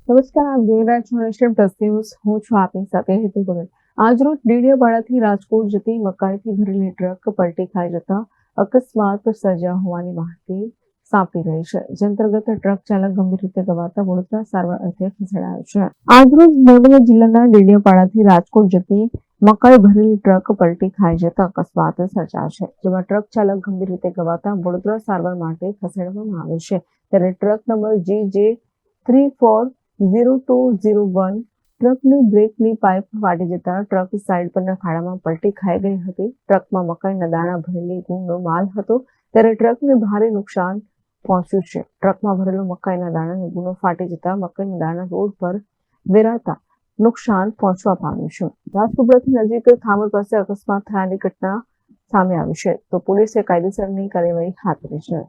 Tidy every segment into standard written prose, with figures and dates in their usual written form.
નમસ્કાર, આપ જોઈ રહ્યા છો નેશન પ્લસ ન્યૂઝ. હું છું આપની સાથે હેતુ ભગત. આજરોજ ડેડિયાપાડાથી રાજકોટ જતી મકાઈથી ભરેલી ટ્રક પલટી ખાઈ જતા અકસ્માત સર્જાયો હોવાની માહિતી સાંપડી રહી છે. જે અંતર્ગત ટ્રક ચાલક ગંભીર રીતે ઘવાતા વડોદરા સારવાર અર્થે ખસેડાયો છે. આજરોજ નર્મદા જિલ્લાના ડેડિયાપાડાથી રાજકોટ જતી મકાઈ ભરેલી ટ્રક પલટી ખાઈ જતા અકસ્માત સર્જાયો છે, જેમાં ટ્રક ચાલક ગંભીર રીતે ઘવાતા વડોદરા સારવાર માટે ખસેડવામાં આવ્યો છે. ત્યારે ટ્રક નંબર GJ340201 ટ્રકની બ્રેકની પાઇપ ફાટી જતા ટ્રક સાઇડ પરના ખાડામાં પલટી ખાઈ ગઈ હતી. ટ્રકમાં મકાઈના દાણા ભરેલી ગુણનો માલ હતો, ત્યારે ટ્રકને ભારે નુકસાન પહોંચ્યું છે. ટ્રકમાં ભરેલો મકાઈના દાણાનો ગુનો ફાટી જતા મકાઈના દાણા રોડ પર વેરાતા નુકસાન પહોંચવા પામ્યું છે. રાજપીપળાથી નજીક ખામોડ પાસે અકસ્માત થયાની ઘટના સામે આવી છે, તો પોલીસે કાયદેસરની કાર્યવાહી હાથ ધરી છે.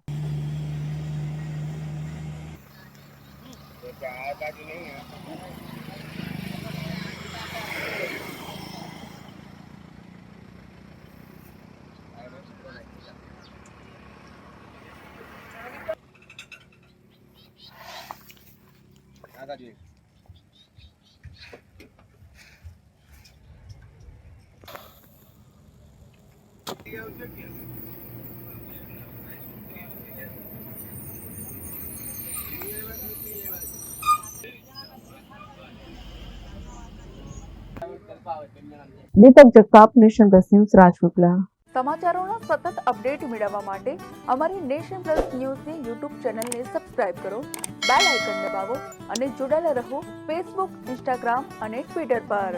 Deepak Jagtap, nation plus news, Rajpipla. સમાચારોનો સતત અપડેટ મેળવવા માટે અમારી નેશન પ્લસ ન્યૂઝની યુટ્યુબ ચેનલને સબસ્ક્રાઇબ કરો, બેલ આઇકન દબાવો અને જોડાયેલા રહો ફેસબુક, ઇન્સ્ટાગ્રામ અને ટ્વિટર પર.